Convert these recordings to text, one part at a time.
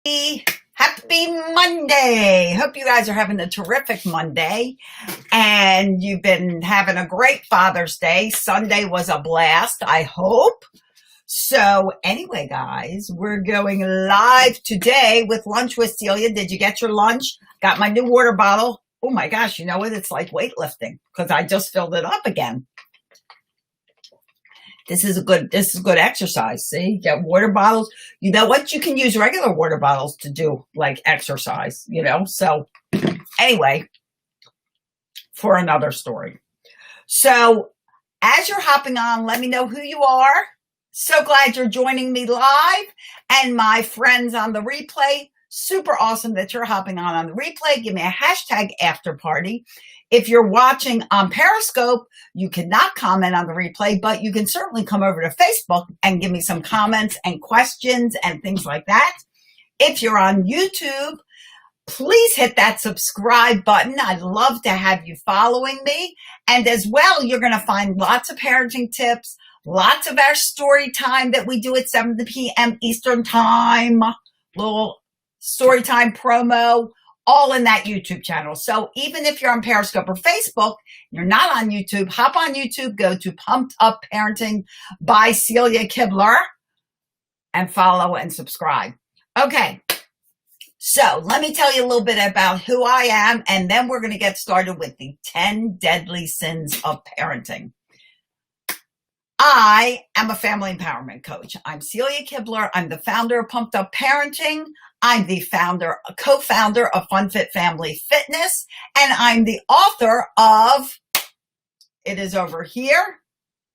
Happy Monday. Hope you guys are having a terrific Monday and you've been having a great Father's Day. Sunday was a blast, I hope. So anyway, guys, we're going live today with Lunch with Celia. Did you get your lunch? Got my new water bottle. Oh my gosh, you know what? It's like weightlifting because I just filled it up again. This is good exercise. See, get water bottles. You know what? You can use regular water bottles to do like exercise, you know? So anyway, for another story. So as you're hopping on, let me know who you are. So glad you're joining me live, and my friends on the replay. Super awesome that you're hopping on the replay. Give me a hashtag after party. If you're watching on Periscope, you cannot comment on the replay, but you can certainly come over to Facebook and give me some comments and questions and things like that. If you're on YouTube, please hit that subscribe button. I'd love to have you following me. And as well, you're going to find lots of parenting tips, lots of our story time that we do at 7 p.m. Eastern time, little story time promo, all in that YouTube channel. So even if you're on Periscope or Facebook, you're not on YouTube, hop on YouTube, go to Pumped Up Parenting by Celia Kibler and follow and subscribe. Okay, so let me tell you a little bit about who I am, and then we're going to get started with the 10 deadly sins of parenting. I am a family empowerment coach. I'm Celia Kibler. I'm the founder of Pumped Up Parenting. I'm the co-founder of Fun Fit Family Fitness, and I'm the author of, it is over here.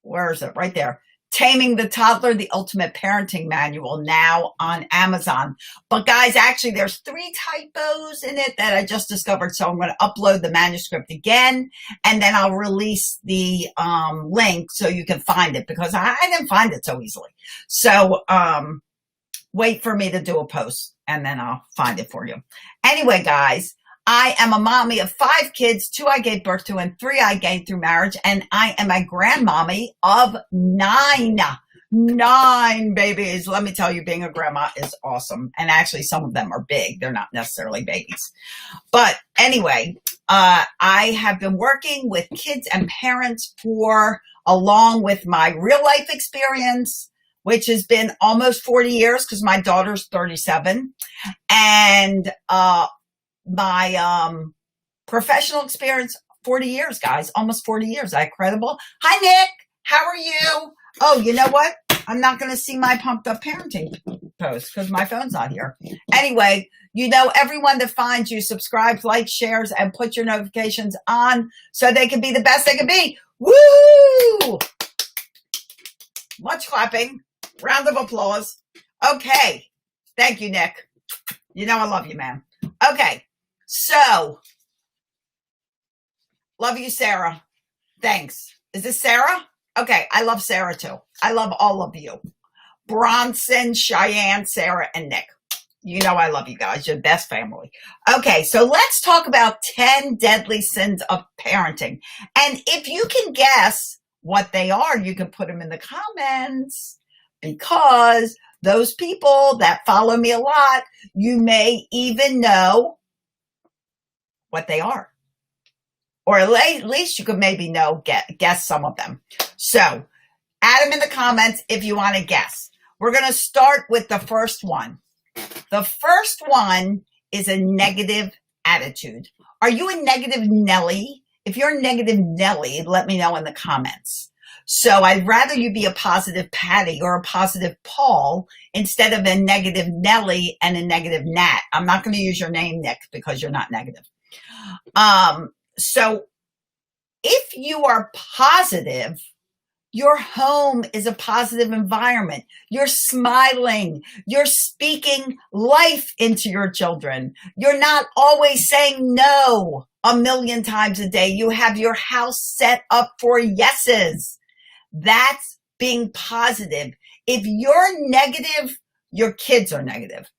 Where is it? Right there. Taming the Toddler, the Ultimate Parenting Manual, now on Amazon. But guys, actually there's 3 typos in it that I just discovered. So I'm going to upload the manuscript again, and then I'll release the link so you can find it, because I didn't find it so easily. So wait for me to do a post and then I'll find it for you. Anyway, guys, I am a mommy of 5 kids, 2 I gave birth to and 3 I gained through marriage. And I am a grandmommy of 9 babies. Let me tell you, being a grandma is awesome. And actually some of them are big. They're not necessarily babies. But anyway, I have been working with kids and parents along with my real life experience, which has been almost 40 years because my daughter's 37. And my professional experience, 40 years, guys, almost 40 years. Is that credible? Hi, Nick. How are you? Oh, you know what? I'm not going to see my Pumped Up Parenting post because my phone's not here. Anyway, you know, everyone that finds you subscribes, likes, shares, and put your notifications on so they can be the best they can be. Woo! Much clapping. Round of applause. Okay. Thank you, Nick. You know I love you, man. Okay. So, love you, Sarah. Thanks. Is this Sarah? Okay. I love Sarah too. I love all of you. Bronson, Cheyenne, Sarah, and Nick. You know I love you guys. You're the best family. Okay. So let's talk about 10 deadly sins of parenting. And if you can guess what they are, you can put them in the comments. Because those people that follow me a lot, you may even know what they are. Or at least you could maybe guess some of them. So add them in the comments if you want to guess. We're going to start with the first one. The first one is a negative attitude. Are you a negative Nelly? If you're a negative Nelly, let me know in the comments. So I'd rather you be a positive Patty or a positive Paul instead of a negative Nelly and a negative Nat. I'm not going to use your name, Nick, because you're not negative. So if you are positive, your home is a positive environment. You're smiling. You're speaking life into your children. You're not always saying no a million times a day. You have your house set up for yeses. That's being positive. If you're negative, your kids are negative.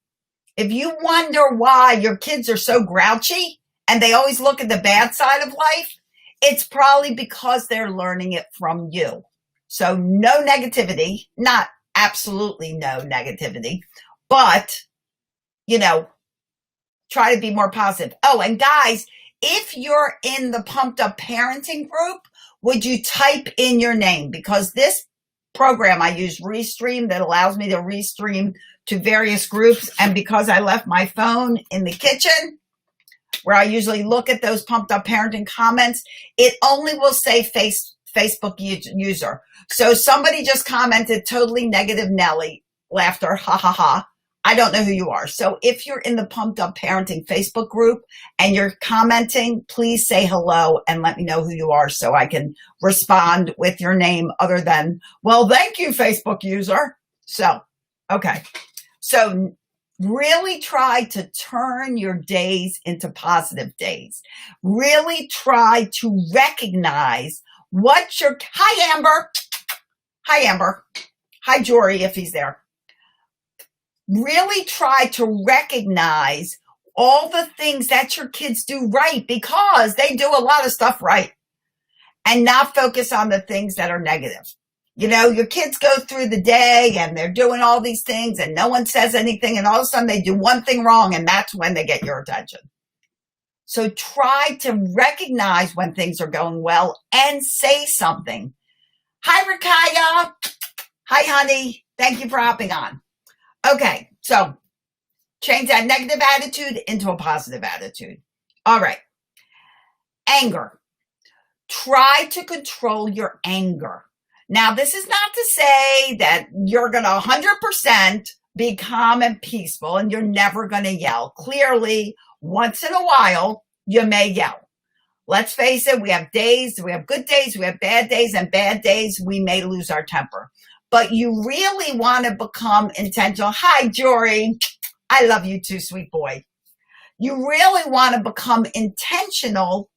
If you wonder why your kids are so grouchy and they always look at the bad side of life, it's probably because they're learning it from you. So no negativity, not absolutely no negativity, but you know, try to be more positive. Oh, and guys, if you're in the Pumped Up Parenting group, would you type in your name? Because this program, I use Restream that allows me to restream to various groups. And because I left my phone in the kitchen, where I usually look at those Pumped Up Parenting comments, it only will say Facebook user. So somebody just commented, totally negative Nelly, laughter, ha ha ha. I don't know who you are. So if you're in the Pumped Up Parenting Facebook group and you're commenting, please say hello and let me know who you are so I can respond with your name other than, well, thank you, Facebook user. So, okay. So really try to turn your days into positive days. Really try to recognize what your, hi, Amber. Hi, Amber. Hi, Jory, if he's there. Really try to recognize all the things that your kids do right, because they do a lot of stuff right, and not focus on the things that are negative. You know, your kids go through the day and they're doing all these things and no one says anything, and all of a sudden they do one thing wrong, and that's when they get your attention. So try to recognize when things are going well and say something. Hi, Rakaya. Hi, honey. Thank you for hopping on. Okay, so change that negative attitude into a positive attitude. All right. Anger. Try to control your anger. Now, this is not to say that you're going to 100% be calm and peaceful and you're never going to yell. Clearly, once in a while, you may yell. Let's face it, we have days, we have good days, we have bad days, and bad days, we may lose our temper. But you really want to become intentional. Hi, Jory. I love you too, sweet boy. You really want to become intentional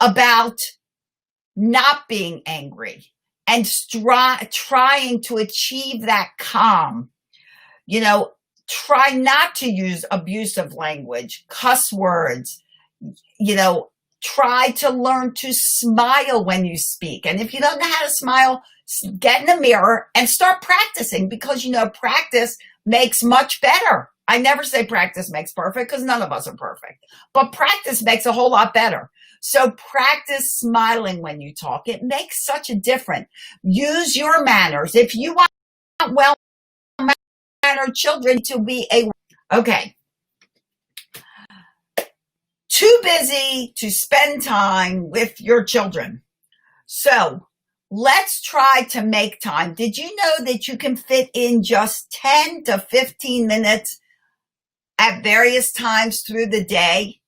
about not being angry and trying to achieve that calm. You know, try not to use abusive language, cuss words. You know, try to learn to smile when you speak. And if you don't know how to smile, get in the mirror and start practicing, because, you know, practice makes much better. I never say practice makes perfect, because none of us are perfect, but practice makes a whole lot better. So practice smiling when you talk. It makes such a difference. Use your manners. If you want well-mannered children to be okay. Too busy to spend time with your children. So let's try to make time. Did you know that you can fit in just 10 to 15 minutes at various times through the day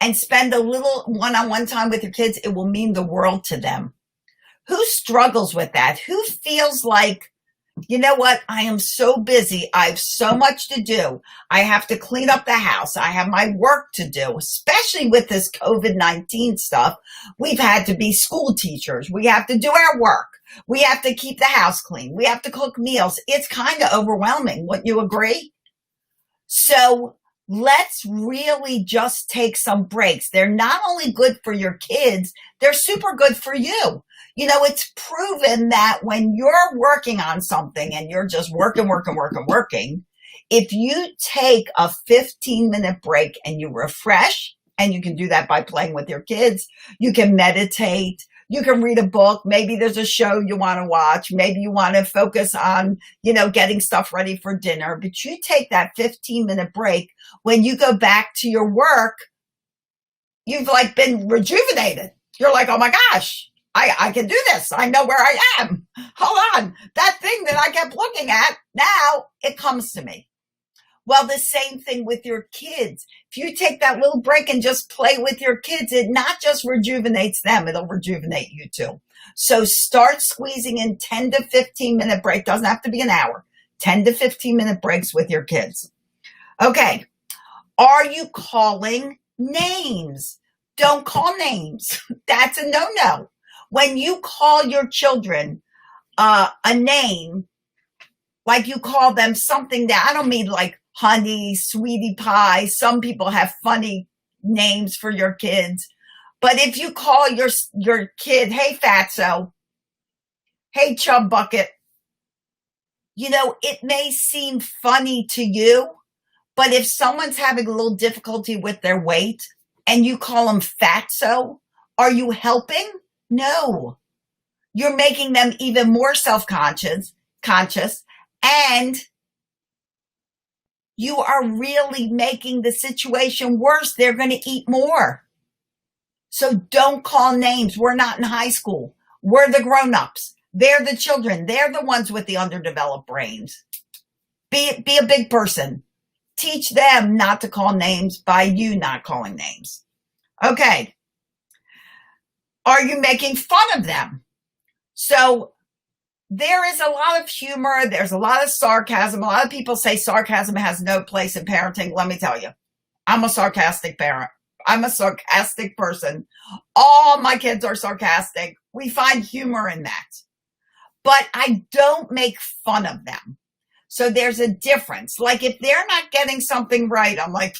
and spend a little one-on-one time with your kids? It will mean the world to them. Who struggles with that? Who feels like, you know what? I am so busy. I have so much to do. I have to clean up the house. I have my work to do, especially with this COVID-19 stuff. We've had to be school teachers. We have to do our work. We have to keep the house clean. We have to cook meals. It's kind of overwhelming. Wouldn't you agree? So let's really just take some breaks. They're not only good for your kids, they're super good for you. You know, it's proven that when you're working on something and you're just working, if you take a 15-minute break and you refresh, and you can do that by playing with your kids, you can meditate, you can read a book, maybe there's a show you want to watch, maybe you want to focus on, you know, getting stuff ready for dinner, but you take that 15-minute break, when you go back to your work, you've like been rejuvenated. You're like, oh my gosh, I can do this. I know where I am. Hold on. That thing that I kept looking at, now it comes to me. Well, the same thing with your kids. If you take that little break and just play with your kids, it not just rejuvenates them, it'll rejuvenate you too. So start squeezing in 10 to 15-minute break. Doesn't have to be an hour. 10 to 15-minute breaks with your kids. Okay. Are you calling names? Don't call names. That's a no-no. When you call your children a name, like you call them something that, I don't mean like honey, sweetie pie. Some people have funny names for your kids. But if you call your kid, hey, fatso, hey, chub bucket, you know, it may seem funny to you, But if someone's having a little difficulty with their weight and you call them fatso, are you helping? No. You're making them even more self-conscious, and you are really making the situation worse. They're going to eat more. So don't call names. We're not in high school. We're the grown-ups. They're the children. They're the ones with the underdeveloped brains. Be a big person. Teach them not to call names by you not calling names. Okay. Are you making fun of them? So there is a lot of humor. There's a lot of sarcasm. A lot of people say sarcasm has no place in parenting. Let me tell you, I'm a sarcastic parent. I'm a sarcastic person. All my kids are sarcastic. We find humor in that. But I don't make fun of them. So there's a difference. Like if they're not getting something right, I'm like,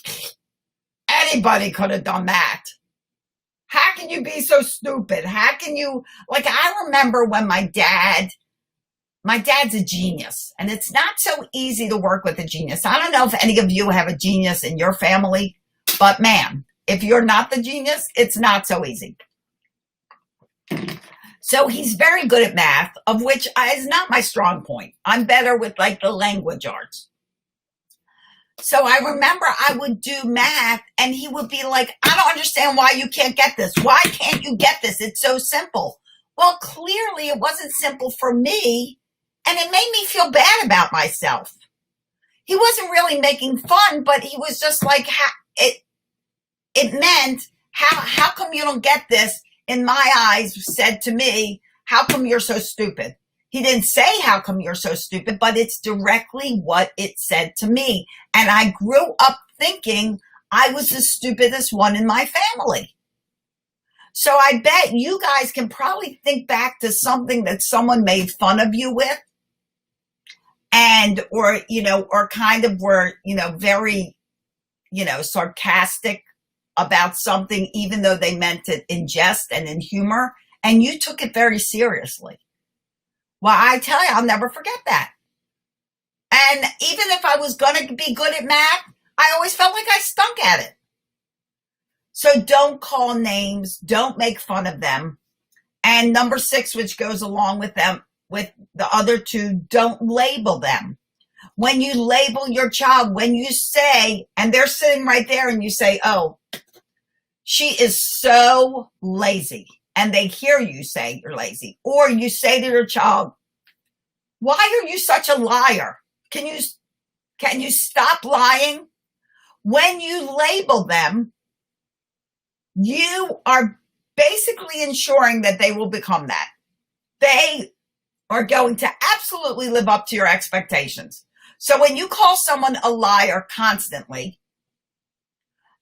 anybody could have done that. How can you be so stupid? How can you, like, I remember when my dad's a genius, and it's not so easy to work with a genius. I don't know if any of you have a genius in your family, but man, if you're not the genius, it's not so easy. So he's very good at math, of which is not my strong point. I'm better with like the language arts. So I remember I would do math and he would be like, I don't understand why you can't get this. Why can't you get this? It's so simple. Well, clearly it wasn't simple for me, and it made me feel bad about myself. He wasn't really making fun, but he was just like, it meant, how come you don't get this? In my eyes, said to me, how come you're so stupid? He didn't say, how come you're so stupid, but it's directly what it said to me. And I grew up thinking I was the stupidest one in my family. So I bet you guys can probably think back to something that someone made fun of you with, and, or kind of were, very, sarcastic about something, even though they meant it in jest and in humor, and you took it very seriously. Well, I tell you, I'll never forget that. And even if I was going to be good at math, I always felt like I stunk at it. So don't call names. Don't make fun of them. And number 6, which goes along with them, with the other 2, don't label them. When you label your child, when you say, and they're sitting right there and you say, oh, she is so lazy, and they hear you say you're lazy, or you say to your child, why are you such a liar? Can you stop lying? When you label them, you are basically ensuring that they will become that. They are going to absolutely live up to your expectations. So when you call someone a liar constantly,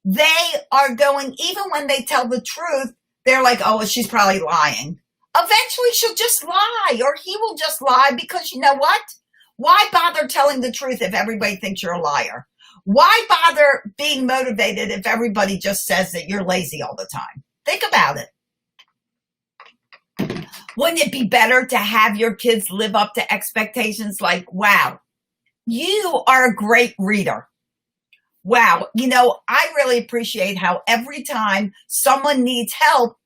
they are going, even when they tell the truth, they're like, oh, she's probably lying. Eventually she'll just lie, or he will just lie, because you know what? Why bother telling the truth if everybody thinks you're a liar? Why bother being motivated if everybody just says that you're lazy all the time? Think about it. Wouldn't it be better to have your kids live up to expectations like, wow, you are a great reader. Wow, I really appreciate how every time someone needs help,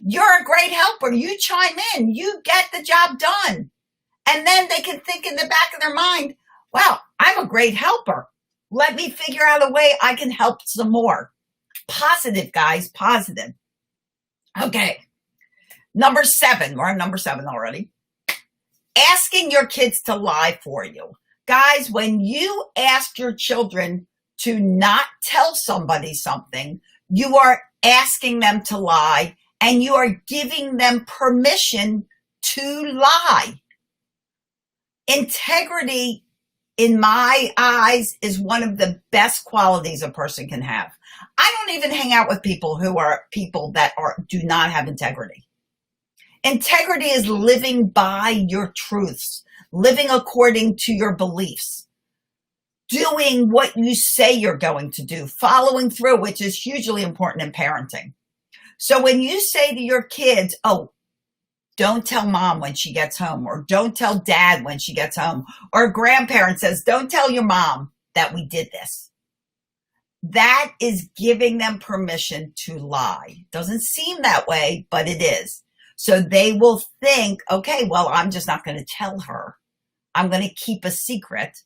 you're a great helper. You chime in. You get the job done. And then they can think in the back of their mind, wow, I'm a great helper. Let me figure out a way I can help some more. Positive, guys, positive. Okay, number 7. We're on number 7 already. Asking your kids to lie for you. Guys, when you ask your children to not tell somebody something, you are asking them to lie, and you are giving them permission to lie. Integrity, in my eyes, is one of the best qualities a person can have. I don't even hang out with people that do not have integrity. Integrity is living by your truths, living according to your beliefs, doing what you say you're going to do, following through, which is hugely important in parenting. So when you say to your kids, oh, don't tell mom when she gets home, or don't tell dad when she gets home, or a grandparent says, don't tell your mom that we did this. That is giving them permission to lie. Doesn't seem that way, but it is. So they will think, okay, well, I'm just not going to tell her. I'm going to keep a secret.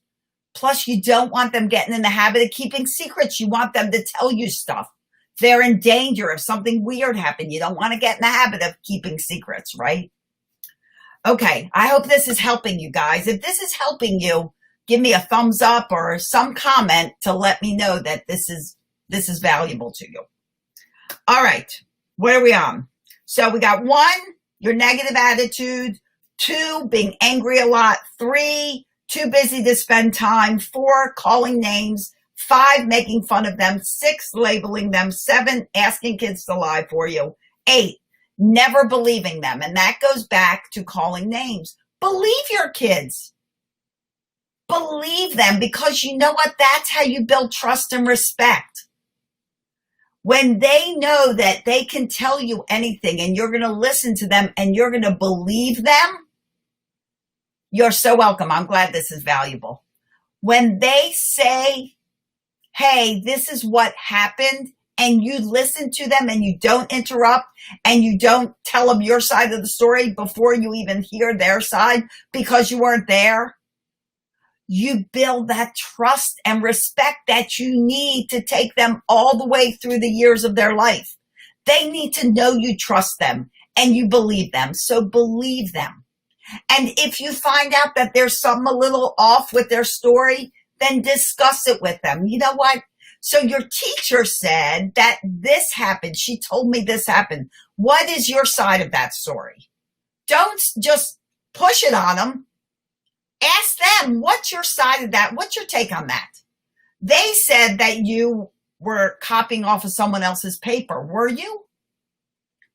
Plus, you don't want them getting in the habit of keeping secrets. You want them to tell you stuff. They're in danger if something weird happened. You don't want to get in the habit of keeping secrets, right? Okay, I hope this is helping you guys. If this is helping you, give me a thumbs up or some comment to let me know that this is valuable to you. All right, what are we on? So we got 1, your negative attitude. 2, being angry a lot. 3, too busy to spend time. 4, calling names. 5, making fun of them. 6, labeling them. 7, asking kids to lie for you. 8, never believing them. And that goes back to calling names. Believe your kids. Believe them, because you know what? That's how you build trust and respect. When they know that they can tell you anything and you're going to listen to them and you're going to believe them, you're so welcome. I'm glad this is valuable. When they say, hey, this is what happened, and you listen to them and you don't interrupt and you don't tell them your side of the story before you even hear their side because you weren't there, you build that trust and respect that you need to take them all the way through the years of their life. They need to know you trust them and you believe them. So believe them. And if you find out that there's something a little off with their story, then discuss it with them. You know what? So your teacher said that this happened. She told me this happened. What is your side of that story? Don't just push it on them. Ask them, what's your side of that? What's your take on that? They said that you were copying off of someone else's paper. Were you?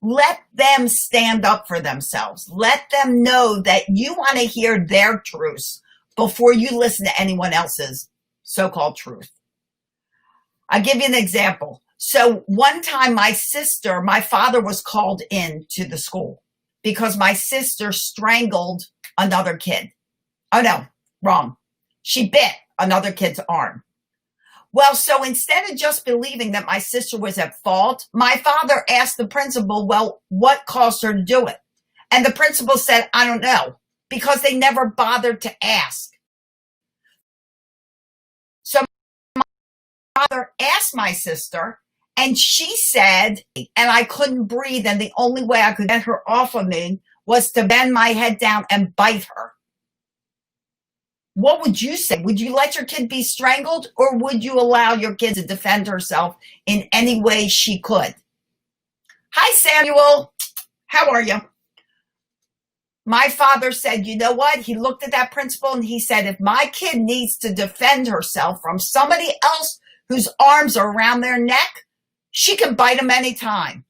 Let them stand up for themselves. Let them know that you want to hear their truths before you listen to anyone else's so-called truth. I'll give you an example. So one time my father was called in to the school because my sister strangled another kid. Oh no, wrong. She bit another kid's arm. Well, so instead of just believing that my sister was at fault, my father asked the principal, well, what caused her to do it? And the principal said, I don't know, because they never bothered to ask. So my father asked my sister, and she said, and I couldn't breathe, and the only way I could get her off of me was to bend my head down and bite her. What would you say? Would you let your kid be strangled, or would you allow your kid to defend herself in any way she could? Hi, Samuel. How are you? My father said, you know what? He looked at that principal and he said, if my kid needs to defend herself from somebody else whose arms are around their neck, she can bite him anytime.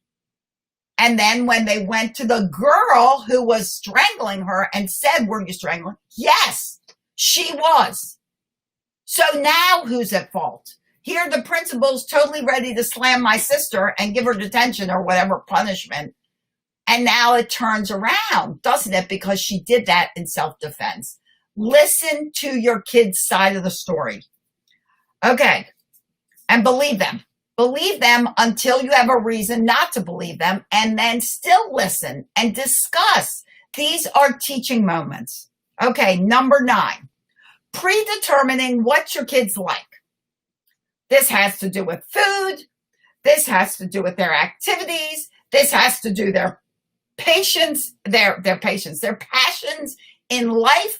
And then when they went to the girl who was strangling her and said, were you strangling? Yes. She was. So now who's at fault? Here the principal's totally ready to slam my sister and give her detention or whatever punishment. And now it turns around, doesn't it? Because she did that in self-defense. Listen to your kid's side of the story. Okay. And believe them. Believe them until you have a reason not to believe them, and then still listen and discuss. These are teaching moments. Okay, number 9, predetermining what your kids like. This has to do with food. This has to do with their activities. This has to do their patience, their passions in life.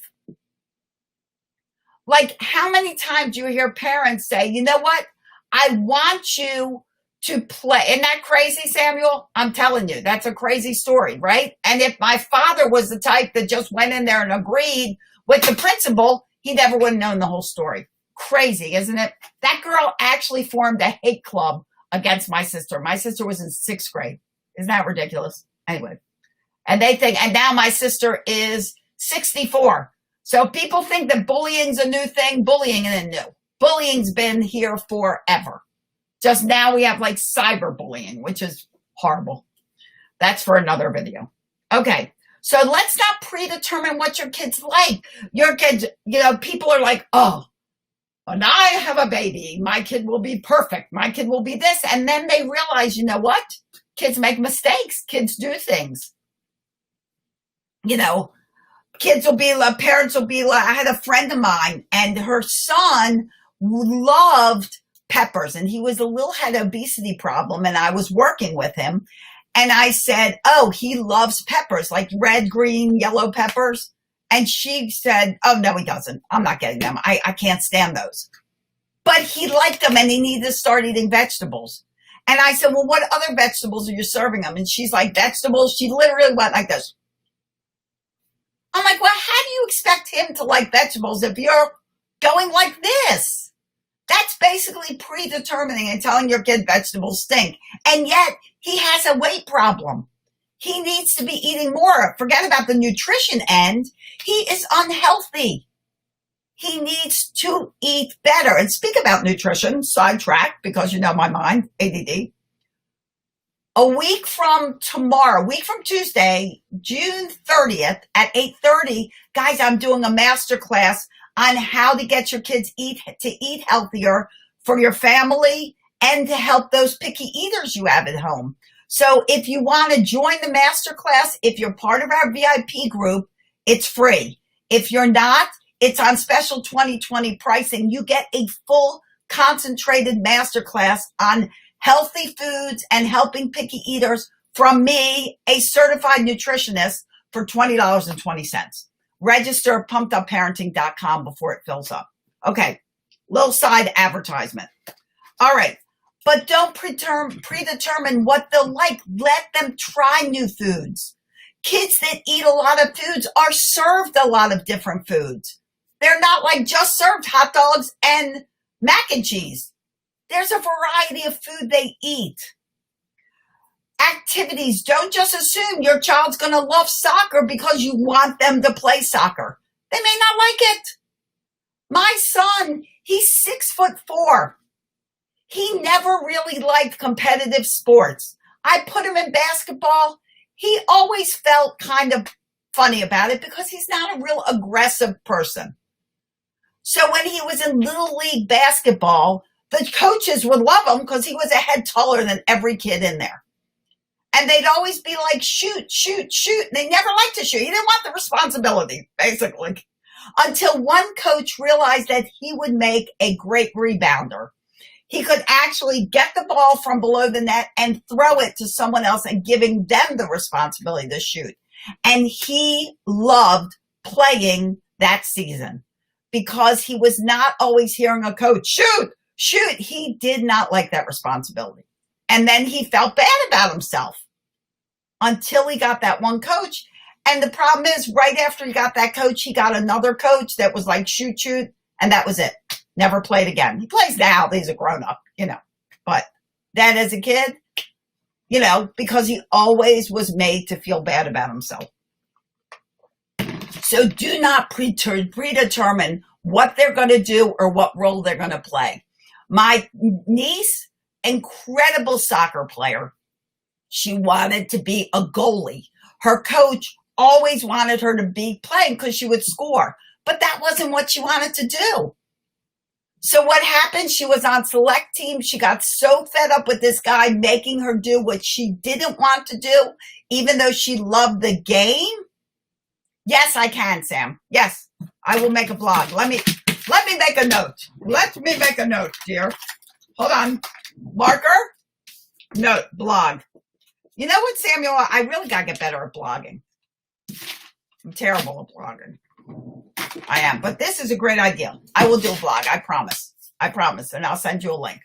Like, how many times do you hear parents say, you know what? I want you to play. Isn't that crazy, Samuel? I'm telling you, that's a crazy story, right? And if my father was the type that just went in there and agreed with the principal, he never would have known the whole story. Crazy, isn't it? That girl actually formed a hate club against my sister. My sister was in 6th grade. Isn't that ridiculous? Anyway, and they think, and now my sister is 64. So people think that bullying's a new thing. Bullying isn't new. Bullying's been here forever. Just now we have like cyberbullying, which is horrible. That's for another video. Okay, so let's not predetermine what your kids like. Your kids, people are like, oh, when I have a baby, my kid will be perfect. My kid will be this. And then they realize, you know what? Kids make mistakes. Kids do things. You know, parents will be like, I had a friend of mine and her son loved peppers and he was had an obesity problem and I was working with him. And I said, oh, he loves peppers, like red, green, yellow peppers. And she said, oh, no, he doesn't. I'm not getting them. I can't stand those. But he liked them and he needed to start eating vegetables. And I said, well, what other vegetables are you serving him? And she's like, vegetables. She literally went like this. I'm like, well, how do you expect him to like vegetables if you're going like this? That's basically predetermining and telling your kid vegetables stink. And yet he has a weight problem. He needs to be eating more. Forget about the nutrition end. He is unhealthy. He needs to eat better. And speak about nutrition, sidetrack, because you know my mind, ADD. A week from Tuesday, June 30th at 8:30, guys, I'm doing a masterclass on how to get your kids to eat healthier for your family and to help those picky eaters you have at home. So if you want to join the masterclass, if you're part of our VIP group, it's free. If you're not, it's on special 2020 pricing. You get a full concentrated masterclass on healthy foods and helping picky eaters from me, a certified nutritionist, for $20.20. Register at pumpedupparenting.com before it fills up. Okay, little side advertisement. All right, but don't predetermine what they'll like. Let them try new foods. Kids that eat a lot of foods are served a lot of different foods. They're not like just served hot dogs and mac and cheese. There's a variety of food they eat. Activities. Don't just assume your child's going to love soccer because you want them to play soccer. They may not like it. My son, he's 6'4". He never really liked competitive sports. I put him in basketball. He always felt kind of funny about it because he's not a real aggressive person. So when he was in Little League basketball, the coaches would love him because he was a head taller than every kid in there. And they'd always be like, shoot, shoot, shoot. They never liked to shoot. He didn't want the responsibility, basically. Until one coach realized that he would make a great rebounder. He could actually get the ball from below the net and throw it to someone else and giving them the responsibility to shoot. And he loved playing that season because he was not always hearing a coach, shoot, shoot. He did not like that responsibility. And then he felt bad about himself until he got that one coach. And the problem is right after he got that coach, he got another coach that was like, shoot, shoot. And that was it. Never played again. He plays now. He's a grown up, but then as a kid, because he always was made to feel bad about himself. So do not predetermine what they're going to do or what role they're going to play. My niece, incredible soccer player. She wanted to be a goalie. Her coach always wanted her to be playing because she would score, but that wasn't what she wanted to do. So what happened? She was on select team. She got so fed up with this guy making her do what she didn't want to do, even though she loved the game. Yes, I can, Sam. Yes, I will make a blog. Let me make a note. Let me make a note, dear. Hold on. Marker? Note, blog. You know what, Samuel? I really got to get better at blogging. I'm terrible at blogging. I am. But this is a great idea. I will do a blog. I promise. I promise. And I'll send you a link.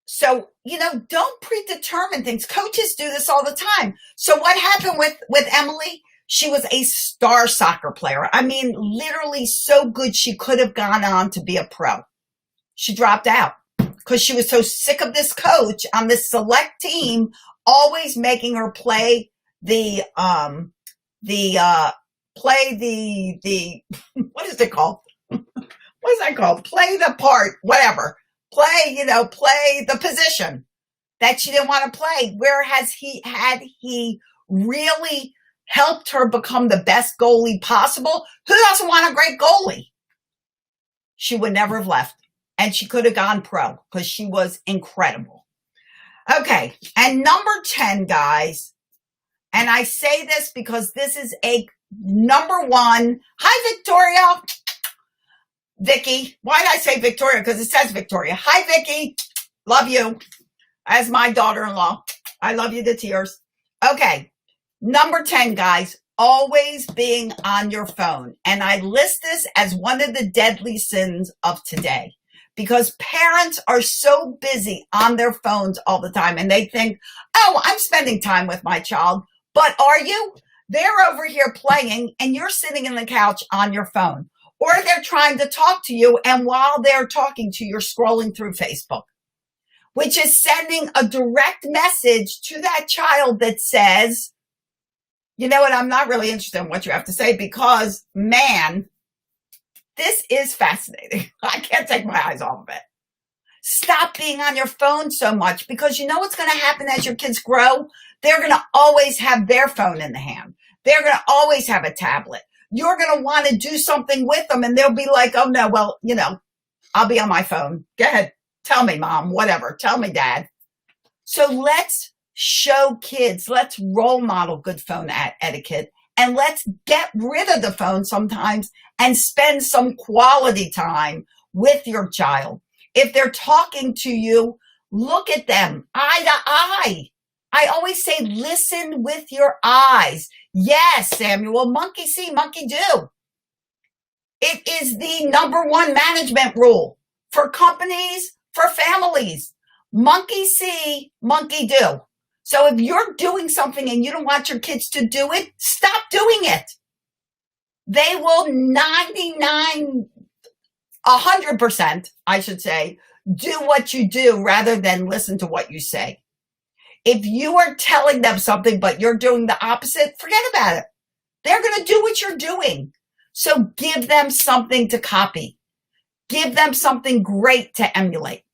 So, don't predetermine things. Coaches do this all the time. So what happened with Emily? She was a star soccer player. I mean, literally so good she could have gone on to be a pro. She dropped out because she was so sick of this coach on this select team, always making her play the what is it called? What is that called? Play the part, whatever. Play the position that she didn't want to play. Whereas he really helped her become the best goalie possible? Who doesn't want a great goalie? she would never have left. And she could have gone pro because she was incredible. Okay. And number 10, guys, and I say this because this is a number one. Hi, Victoria. Vicky. Why did I say Victoria? Because it says Victoria. Hi, Vicky. Love you. As my daughter-in-law. I love you to tears. Okay. Number 10, guys, always being on your phone. And I list this as one of the deadly sins of today because parents are so busy on their phones all the time and they think, oh, I'm spending time with my child. But are you? They're over here playing and you're sitting in the couch on your phone, or they're trying to talk to you. And while they're talking to you, you're scrolling through Facebook, which is sending a direct message to that child that says, you know what? I'm not really interested in what you have to say because, man, this is fascinating. I can't take my eyes off of it. Stop being on your phone so much because you know what's going to happen as your kids grow? They're going to always have their phone in the hand. They're going to always have a tablet. You're going to want to do something with them and they'll be like, oh no, well, you know, I'll be on my phone. Go ahead. Tell me, mom, whatever. Tell me, dad. So let's show kids, let's role model good phone etiquette, and let's get rid of the phone sometimes and spend some quality time with your child. If they're talking to you, look at them eye to eye. I always say, listen with your eyes. Yes, Samuel, monkey see, monkey do. It is the number one management rule for companies, for families. Monkey see, monkey do. So if you're doing something and you don't want your kids to do it, stop doing it. They will 100%, I should say, do what you do rather than listen to what you say. If you are telling them something, but you're doing the opposite, forget about it. They're going to do what you're doing. So give them something to copy. Give them something great to emulate.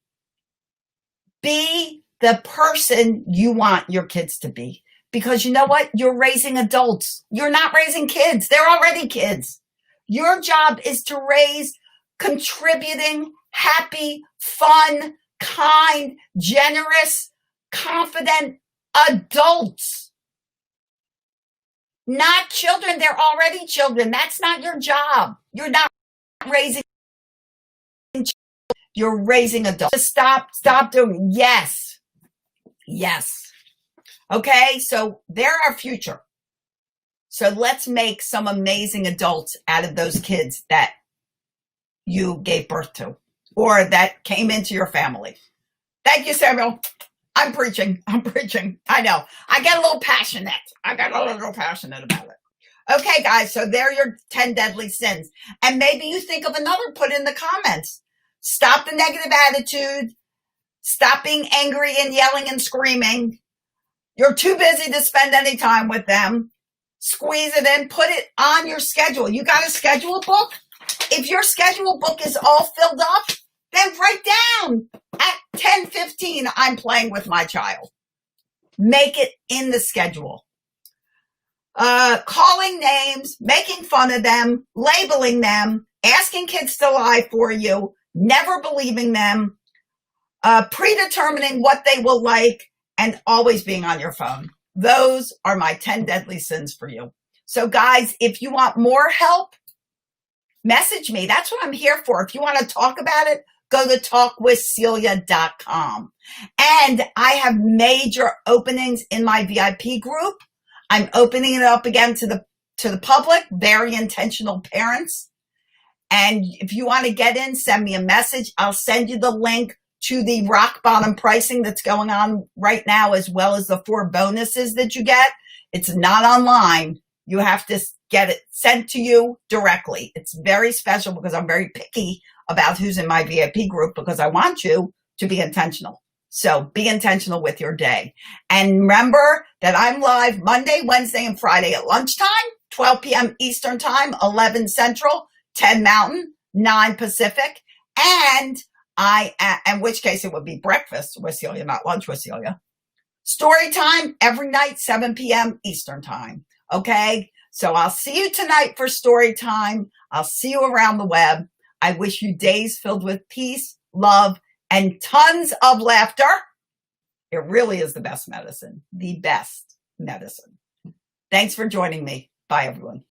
Be the person you want your kids to be. Because you know what? You're raising adults. You're not raising kids. They're already kids. Your job is to raise contributing, happy, fun, kind, generous, confident adults. Not children. They're already children. That's not your job. You're not raising children. You're raising adults. Stop doing it. Yes. Okay, so they're our future. So let's make some amazing adults out of those kids that you gave birth to or that came into your family. Thank you, Samuel. I'm preaching. I know. I get a little passionate. About it. Okay, guys, so there are your 10 deadly sins. And maybe you think of another, put in the comments. Stop the negative attitude. Stop being angry and yelling and screaming. You're too busy to spend any time with them. Squeeze it in. Put it on your schedule. You got a schedule book? If your schedule book is all filled up, then write down at 10:15, I'm playing with my child. Make it in the schedule. Calling names, making fun of them, labeling them, asking kids to lie for you, never believing them, predetermining what they will like, and always being on your phone. Those are my 10 deadly sins for you. So guys, if you want more help, message me. That's what I'm here for. If you want to talk about it, go to talkwithcelia.com. And I have major openings in my VIP group. I'm opening it up again to the public, very intentional parents. And if you want to get in, send me a message. I'll send you the link to the rock bottom pricing that's going on right now, as well as the 4 bonuses that you get. It's not online. You have to get it sent to you directly. It's very special because I'm very picky about who's in my VIP group because I want you to be intentional. So be intentional with your day. And remember that I'm live Monday, Wednesday, and Friday at lunchtime, 12 p.m. Eastern Time, 11 Central, 10 Mountain, 9 Pacific. And in which case it would be breakfast with Celia, not lunch with Celia. Story time every night, 7 p.m. Eastern Time. Okay? So I'll see you tonight for story time. I'll see you around the web. I wish you days filled with peace, love, and tons of laughter. It really is the best medicine, the best medicine. Thanks for joining me. Bye, everyone.